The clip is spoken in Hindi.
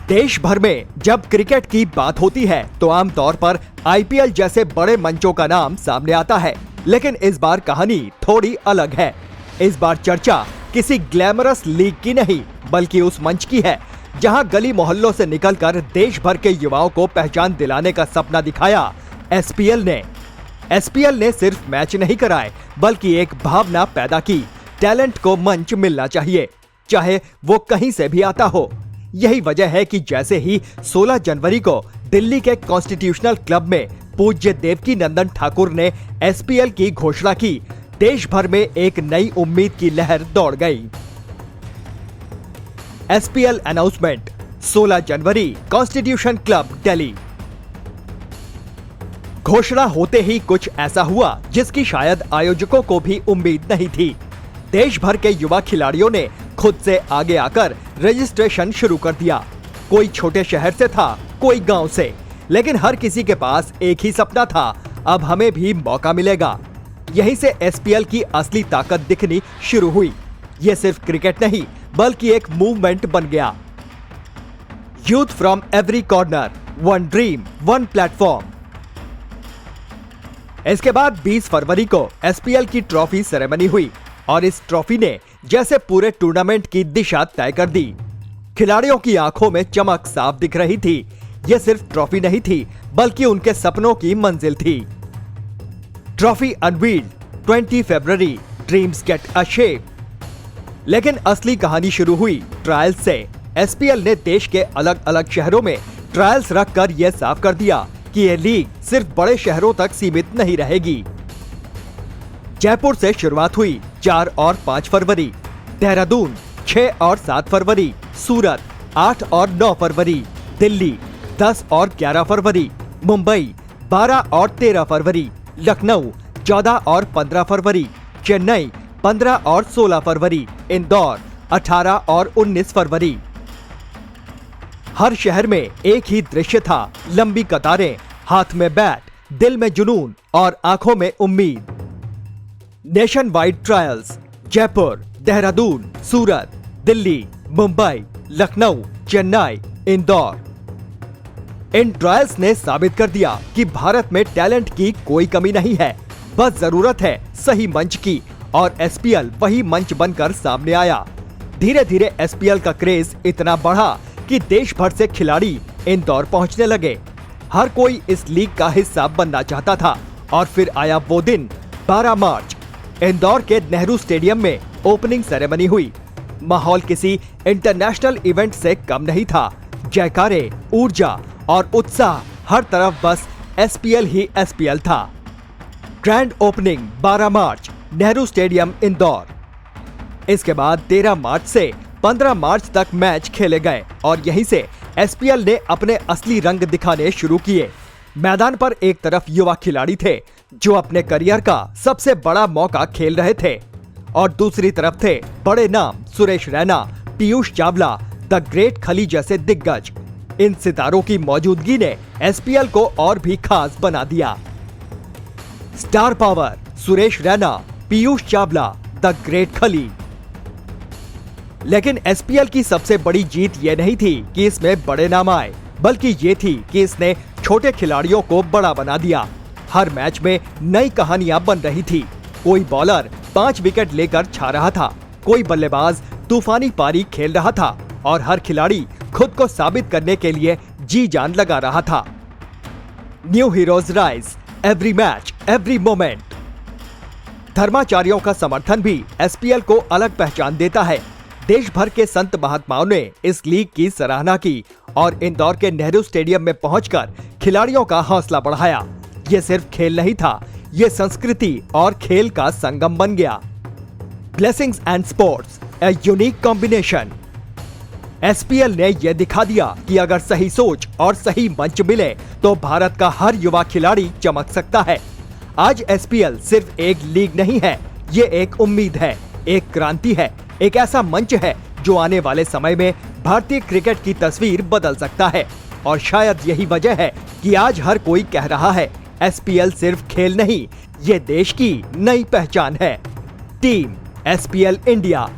देश भर में जब क्रिकेट की बात होती है तो आमतौर पर आईपीएल जैसे बड़े मंचों का नाम सामने आता है, लेकिन इस बार कहानी थोड़ी अलग है। इस बार चर्चा किसी ग्लैमरस लीग की नहीं, बल्कि उस मंच की है जहां गली मोहल्लों से निकलकर देश भर के युवाओं को पहचान दिलाने का सपना दिखाया एसपीएल ने। एसपीएल ने सिर्फ मैच नहीं कराए, बल्कि एक भावना पैदा की, टैलेंट को मंच मिलना चाहिए, चाहे वो कहीं से भी आता हो। यही वजह है कि जैसे ही 16 जनवरी को दिल्ली के कॉन्स्टिट्यूशनल क्लब में पूज्य देवकी नंदन ठाकुर ने एसपीएल की घोषणा की, देश भर में एक नई उम्मीद की लहर दौड़ गई। एसपीएल अनाउंसमेंट 16 जनवरी कॉन्स्टिट्यूशन क्लब दिल्ली। घोषणा होते ही कुछ ऐसा हुआ जिसकी शायद आयोजकों को भी उम्मीद नहीं थी। देश भर के युवा खिलाड़ियों ने खुद से आगे आकर रजिस्ट्रेशन शुरू कर दिया। कोई छोटे शहर से था, कोई गांव से, लेकिन हर किसी के पास एक ही सपना था, अब हमें भी मौका मिलेगा। यहीं से एसपीएल की असली ताकत दिखनी शुरू हुई। ये सिर्फ क्रिकेट नहीं, बल्कि एक मूवमेंट बन गया। Youth from every corner, one dream, one platform. इसके बाद 20 फरवरी को एसपीएल की ट्रॉफी सेरेमनी हुई और इस ट्रॉफी ने जैसे पूरे टूर्नामेंट की दिशा तय कर दी। खिलाड़ियों की आंखों में चमक साफ दिख रही थी। यह सिर्फ ट्रॉफी नहीं थी, बल्कि उनके सपनों की मंजिल थी। Trophy unveiled 20 February, dreams get a shape. लेकिन असली कहानी शुरू हुई ट्रायल्स से। एसपीएल ने देश के अलग अलग शहरों में ट्रायल्स रखकर यह साफ कर दिया कि यह लीग सिर्फ बड़े शहरों तक सीमित नहीं रहेगी। जयपुर से शुरुआत हुई 4 और 5 फरवरी, देहरादून 6 और 7 फरवरी, सूरत 8 और 9 फरवरी, दिल्ली 10 और 11 फरवरी, मुंबई 12 और 13 फरवरी, लखनऊ 14 और 15 फरवरी, चेन्नई 15 और 16 फरवरी, इंदौर 18 और 19 फरवरी। हर शहर में एक ही दृश्य था, लंबी कतारें, हाथ में बैट, दिल में जुनून और आंखों में उम्मीद। Nationwide trials, Jaipur, Dehradun, Surat, Delhi, Mumbai, Lucknow, Chennai, Indore. इन ट्रायल्स ने साबित कर दिया कि भारत में टैलेंट की कोई कमी नहीं है, बस जरूरत है सही मंच की, और एसपीएल वही मंच बनकर सामने आया। धीरे धीरे एसपीएल का क्रेज इतना बढ़ा कि देश भर से खिलाड़ी इंदौर पहुंचने लगे। हर कोई इस लीग का हिस्सा बनना चाहता था। और फिर आया वो दिन, 12 मार्च। इंदौर के नेहरू स्टेडियम में ओपनिंग सेरेमनी हुई। माहौल किसी इंटरनेशनल इवेंट से कम नहीं था। जयकारे, ऊर्जा और उत्साह, हर तरफ बस एसपीएल ही एसपीएल था। ग्रैंड ओपनिंग 12 मार्च, नेहरू स्टेडियम, इंदौर। इसके बाद 13 मार्च से 15 मार्च तक मैच खेले गए और यहीं से एसपीएल ने अपने असली रंग दिखाने शुरू किए। मैदान पर एक तरफ युवा खिलाड़ी थे जो अपने करियर का सबसे बड़ा मौका खेल रहे थे, और दूसरी तरफ थे बड़े नाम सुरेश रैना, पीयूष चावला, द ग्रेट खली जैसे दिग्गज। इन सितारों की मौजूदगी ने एसपीएल को और भी खास बना दिया। Star power, Suresh Raina, Piyush Chawla, the great खली। लेकिन एसपीएल की सबसे बड़ी जीत ये नहीं थी कि इसमें बड़े नाम आए, बल्कि ये थी कि इसने छोटे खिलाड़ियों को बड़ा बना दिया। हर मैच में नई कहानियां बन रही थी। कोई बॉलर 5 विकेट लेकर छा रहा था, कोई बल्लेबाज तूफानी पारी खेल रहा था, और हर खिलाड़ी खुद को साबित करने के लिए जी जान लगा रहा था। New heroes rise, every match, every moment. धर्माचार्यों का समर्थन भी एसपीएल को अलग पहचान देता है। देश भर के संत महात्माओं ने इस लीग की सराहना की और इंदौर के नेहरू स्टेडियम में पहुंचकर खिलाड़ियों का हौसला बढ़ाया। ये सिर्फ खेल नहीं था, ये संस्कृति और खेल का संगम बन गया। Blessings and sports, a unique combination. SPL ने यह दिखा दिया कि अगर सही सोच और सही मंच मिले तो भारत का हर युवा खिलाड़ी चमक सकता है। आज एसपीएल सिर्फ एक लीग नहीं है, ये एक उम्मीद है, एक क्रांति है, एक ऐसा मंच है जो आने वाले समय में भारतीय क्रिकेट की तस्वीर बदल सकता है। और शायद यही वजह है कि आज हर कोई कह रहा है एसपीएल सिर्फ खेल नहीं, ये देश की नई पहचान है। Team SPL India.